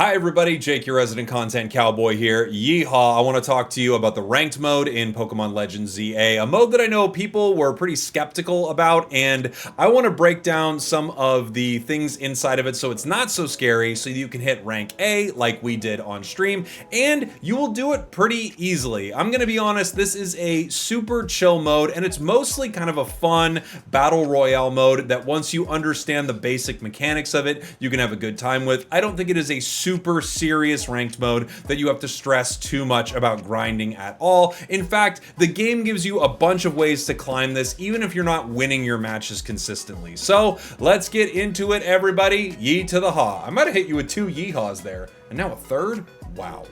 Hi everybody, Jake, your resident content cowboy here. Yeehaw! I want to talk to you about the ranked mode in Pokemon Legends ZA, a mode that I know people were pretty skeptical about, and I want to break down some of the things inside of it so it's not so scary, so you can hit rank A like we did on stream, and you will do it pretty easily. I'm going to be honest, this is a super chill mode, and it's mostly kind of a fun battle royale mode that once you understand the basic mechanics of it, you can have a good time with. I don't think it is a super serious ranked mode that you have to stress too much about grinding at all. In fact, the game gives you a bunch of ways to climb this, even if you're not winning your matches consistently. So let's get into it, everybody. Yee to the haw. I might have hit you with 2 yeehaws there, and now a third? Wow.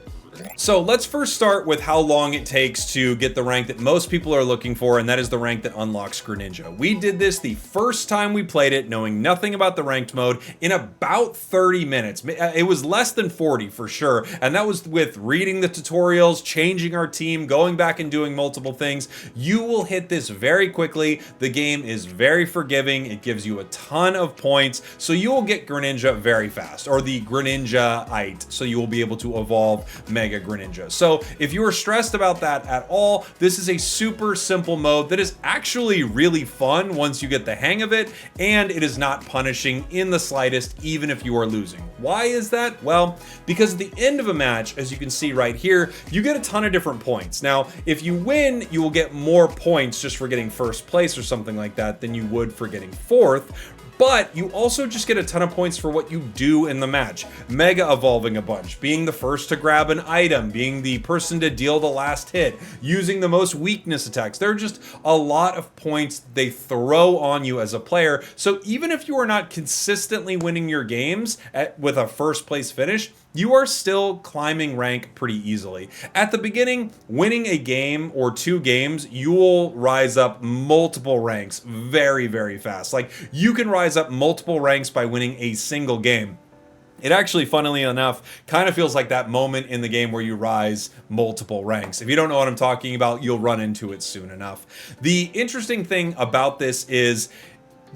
So let's first start with how long it takes to get the rank that most people are looking for, and that is the rank that unlocks Greninja. We did this the first time we played it, knowing nothing about the ranked mode, in about 30 minutes. It was less than 40 for sure, and that was with reading the tutorials, changing our team, going back and doing multiple things. You will hit this very quickly. The game is very forgiving. It gives you a ton of points, so you will get Greninja very fast, or the Greninja-ite, so you will be able to evolve Mega Greninja. So if you are stressed about that at all, this is a super simple mode that is actually really fun once you get the hang of it, and it is not punishing in the slightest, even if you are losing. Why is that? Well, because at the end of a match, as you can see right here, you get a ton of different points. Now, if you win, you will get more points just for getting first place or something like that than you would for getting fourth. But you also just get a ton of points for what you do in the match. Mega evolving a bunch, being the first to grab an item, being the person to deal the last hit, using the most weakness attacks. There are just a lot of points they throw on you as a player. So even if you are not consistently winning your games with a first place finish, you are still climbing rank pretty easily. At the beginning, winning a game or 2 games, you will rise up multiple ranks very, very fast. Like, you can rise up multiple ranks by winning a single game. It actually, funnily enough, kind of feels like that moment in the game where you rise multiple ranks. If you don't know what I'm talking about, you'll run into it soon enough. The interesting thing about this is,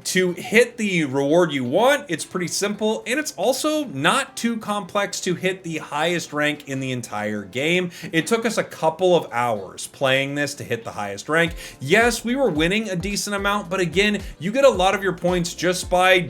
to hit the reward you want, it's pretty simple, and it's also not too complex to hit the highest rank in the entire game. It took us a couple of hours playing this to hit the highest rank. Yes, we were winning a decent amount, but again, you get a lot of your points just by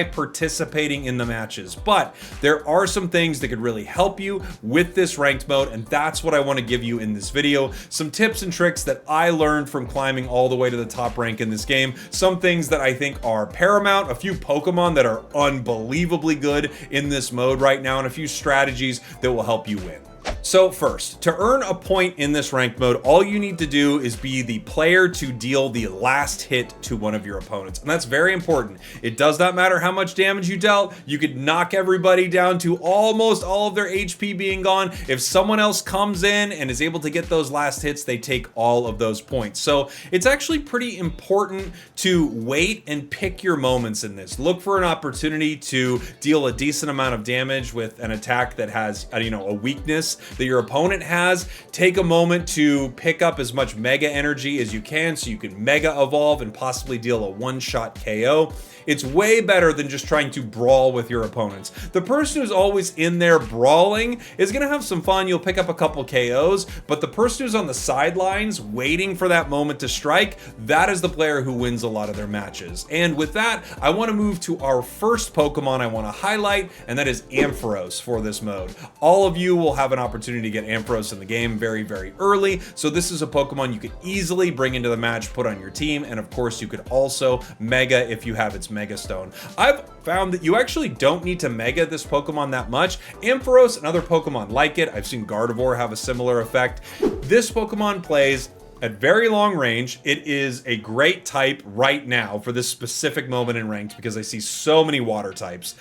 participating in the matches. But there are some things that could really help you with this ranked mode, and that's what I want to give you in this video. Some tips and tricks that I learned from climbing all the way to the top rank in this game. Some things that I think are paramount, a few Pokemon that are unbelievably good in this mode right now, and a few strategies that will help you win. So first, to earn a point in this ranked mode, all you need to do is be the player to deal the last hit to one of your opponents. And that's very important. It does not matter how much damage you dealt. You could knock everybody down to almost all of their HP being gone. If someone else comes in and is able to get those last hits, they take all of those points. So it's actually pretty important to wait and pick your moments in this. Look for an opportunity to deal a decent amount of damage with an attack that has, a weakness that your opponent has. Take a moment to pick up as much mega energy as you can so you can mega evolve and possibly deal a one-shot KO. It's way better than just trying to brawl with your opponents. The person who's always in there brawling is going to have some fun. You'll pick up a couple KOs, but the person who's on the sidelines waiting for that moment to strike, that is the player who wins a lot of their matches. And with that, I want to move to our first Pokemon I want to highlight, and that is Ampharos for this mode. All of you will have an opportunity to get Ampharos in the game very, very early, so this is a Pokemon you could easily bring into the match, put on your team, and of course you could also Mega if you have its Mega Stone. I've found that you actually don't need to Mega this Pokemon that much. Ampharos and other Pokemon like it. I've seen Gardevoir have a similar effect. This Pokemon plays at very long range. It is a great type right now for this specific moment in ranked because I see so many water types.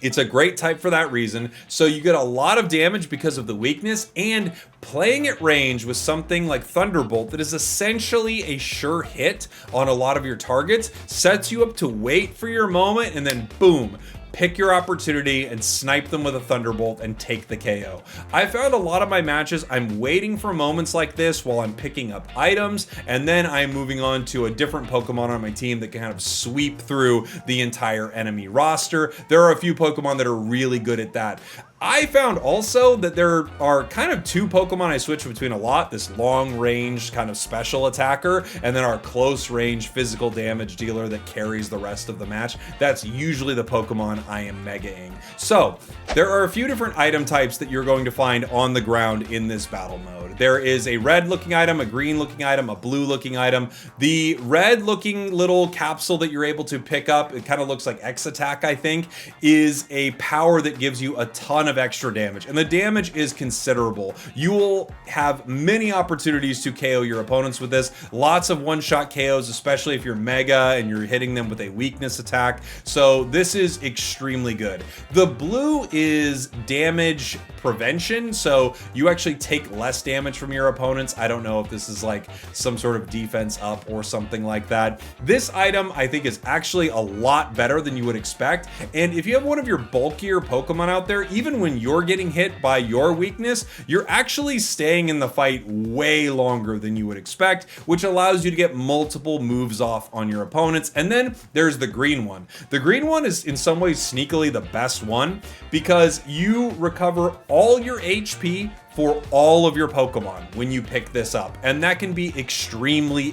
It's a great type for that reason. So you get a lot of damage because of the weakness, and playing at range with something like Thunderbolt that is essentially a sure hit on a lot of your targets sets you up to wait for your moment and then boom, pick your opportunity and snipe them with a Thunderbolt and take the KO. I found a lot of my matches, I'm waiting for moments like this while I'm picking up items, and then I'm moving on to a different Pokemon on my team that can kind of sweep through the entire enemy roster. There are a few Pokemon that are really good at that. I found also that there are kind of two Pokemon I switch between a lot, this long range kind of special attacker, and then our close range physical damage dealer that carries the rest of the match. That's usually the Pokemon I am Mega-ing. So there are a few different item types that you're going to find on the ground in this battle mode. There is a red looking item, a green looking item, a blue looking item. The red looking little capsule that you're able to pick up, it kind of looks like X Attack, I think, is a power that gives you a ton of extra damage, and the damage is considerable. You will have many opportunities to KO your opponents with this. Lots of one-shot KOs, especially if you're Mega and you're hitting them with a weakness attack. So this is extremely good. The blue is damage prevention, so you actually take less damage from your opponents. I don't know if this is like some sort of defense up or something like that. This item I think is actually a lot better than you would expect, and if you have one of your bulkier Pokemon out there, even when you're getting hit by your weakness, you're actually staying in the fight way longer than you would expect, which allows you to get multiple moves off on your opponents. And then there's the green one. The green one is in some ways sneakily the best one because you recover all your HP for all of your Pokemon when you pick this up, and that can be extremely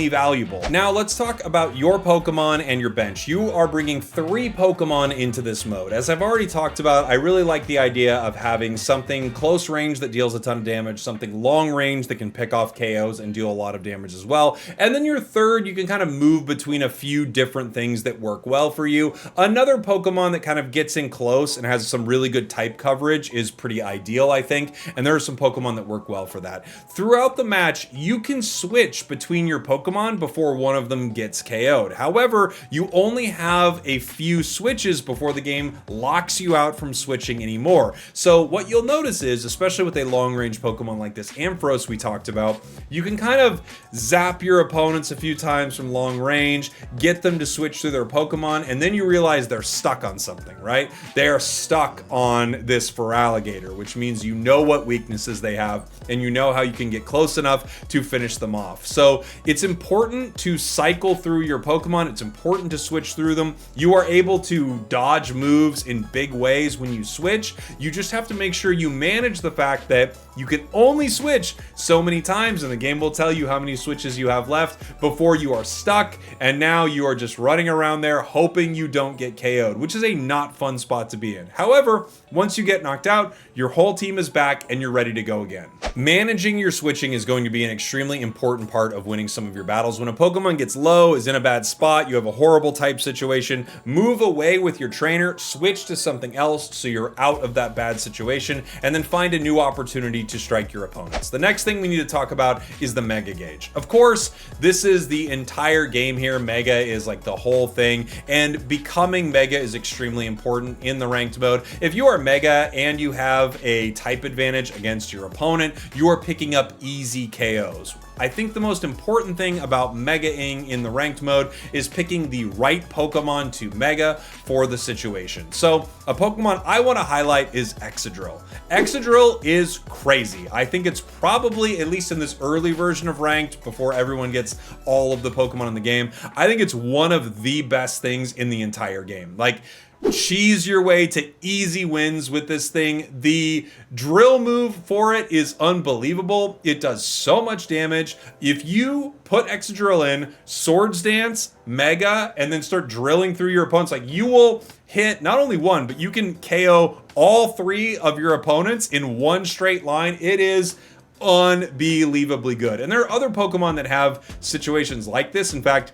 valuable. Now let's talk about your Pokemon and your bench. You are bringing 3 Pokemon into this mode. As I've already talked about, I really like the idea of having something close range that deals a ton of damage, something long range that can pick off KOs and deal a lot of damage as well, and then your third, you can kind of move between a few different things that work well for you. Another Pokemon that kind of gets in close and has some really good type coverage is pretty ideal, I think, and there are some Pokemon that work well for that. Throughout the match, you can switch between your Pokemon before one of them gets KO'd. However, you only have a few switches before the game locks you out from switching anymore. So what you'll notice is, especially with a long-range Pokemon like this Ampharos we talked about, you can kind of zap your opponents a few times from long range, get them to switch through their Pokemon, and then you realize they're stuck on something, right? They are stuck on this Feraligatr, which means you know what weaknesses they have, and you know how you can get close enough to finish them off. So it's important to cycle through your Pokemon. It's important to switch through them. You are able to dodge moves in big ways when you switch. You just have to make sure you manage the fact that you can only switch so many times, and the game will tell you how many switches you have left before you are stuck, and now you are just running around there hoping you don't get KO'd, which is a not fun spot to be in. However, once you get knocked out, your whole team is back and you're ready to go again. Managing your switching is going to be an extremely important part of winning some of your battles. When a Pokemon gets low, is in a bad spot, you have a horrible type situation, move away with your trainer, switch to something else so you're out of that bad situation, and then find a new opportunity to strike your opponents. The next thing we need to talk about is the Mega Gauge. Of course, this is the entire game here. Mega is like the whole thing, and becoming Mega is extremely important in the ranked mode. If you are Mega and you have a type advantage against your opponent, you are picking up easy KOs. I think the most important thing about Mega-ing in the ranked mode is picking the right Pokemon to Mega for the situation. So a Pokemon I want to highlight is Excadrill. Excadrill is crazy. I think it's probably, at least in this early version of ranked, before everyone gets all of the Pokemon in the game, I think it's one of the best things in the entire game. Like, cheese your way to easy wins with this thing. The drill move for it is unbelievable. It does so much damage. If you put Excadrill in, Swords Dance, Mega, and then start drilling through your opponents, like, you will hit not only one, but you can KO all 3 of your opponents in one straight line. It is unbelievably good. And there are other Pokemon that have situations like this. In fact,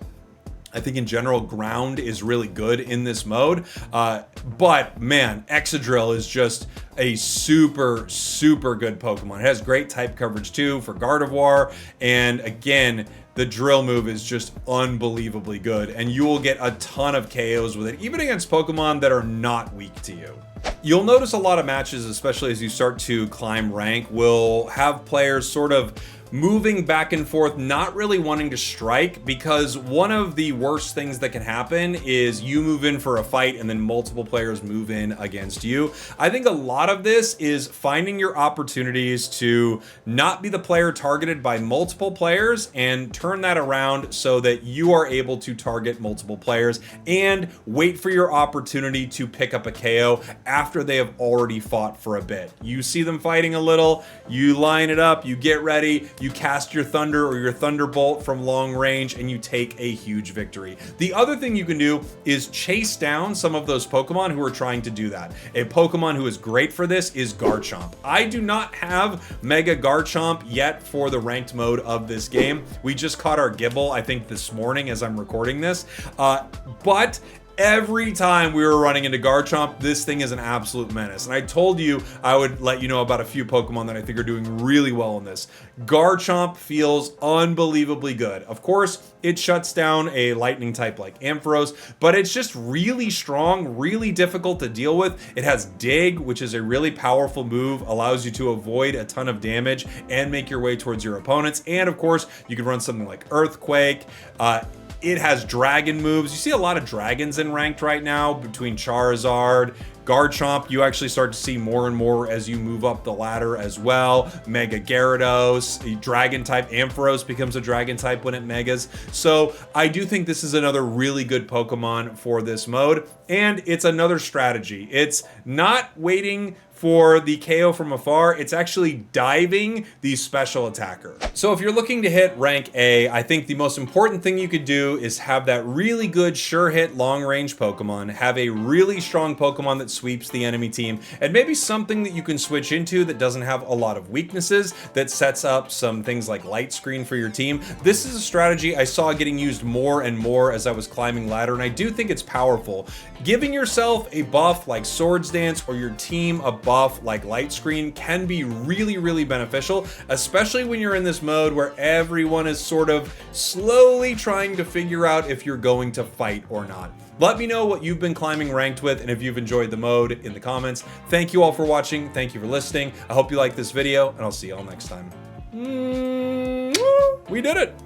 I think in general, Ground is really good in this mode. But man, Excadrill is just a super good Pokemon. It has great type coverage too for Gardevoir. And again, the drill move is just unbelievably good. And you will get a ton of KOs with it, even against Pokemon that are not weak to you. You'll notice a lot of matches, especially as you start to climb rank, will have players sort of moving back and forth, not really wanting to strike, because one of the worst things that can happen is you move in for a fight and then multiple players move in against you. I think a lot of this is finding your opportunities to not be the player targeted by multiple players and turn that around so that you are able to target multiple players and wait for your opportunity to pick up a KO after they have already fought for a bit. You see them fighting a little, you line it up, you get ready, you cast your Thunder or your Thunderbolt from long range, and you take a huge victory. The other thing you can do is chase down some of those Pokemon who are trying to do that. A Pokemon who is great for this is Garchomp. I do not have Mega Garchomp yet for the ranked mode of this game. We just caught our Gibble, I think, this morning as I'm recording this. But every time we were running into Garchomp, this thing is an absolute menace. And I told you I would let you know about a few Pokemon that I think are doing really well in this. Garchomp feels unbelievably good. Of course, it shuts down a lightning type like Ampharos, but it's just really strong, really difficult to deal with. It has Dig, which is a really powerful move, allows you to avoid a ton of damage and make your way towards your opponents. And of course, you can run something like Earthquake. It has dragon moves. You see a lot of dragons in ranked right now between Charizard, Garchomp. You actually start to see more and more as you move up the ladder as well. Mega Gyarados, a dragon type. Ampharos becomes a dragon type when it megas. So I do think this is another really good Pokemon for this mode. And it's another strategy. It's not waiting for the KO from afar, it's actually diving the special attacker. So if you're looking to hit rank A, I think the most important thing you could do is have that really good sure hit long range Pokemon, have a really strong Pokemon that sweeps the enemy team, and maybe something that you can switch into that doesn't have a lot of weaknesses, that sets up some things like light screen for your team. This is a strategy I saw getting used more and more as I was climbing ladder, and I do think it's powerful. Giving yourself a buff like Swords Dance or your team a buff like Light Screen can be really, really beneficial, especially when you're in this mode where everyone is sort of slowly trying to figure out if you're going to fight or not. Let me know what you've been climbing ranked with and if you've enjoyed the mode in the comments. Thank you all for watching. Thank you for listening. I hope you liked this video, and I'll see you all next time. We did it!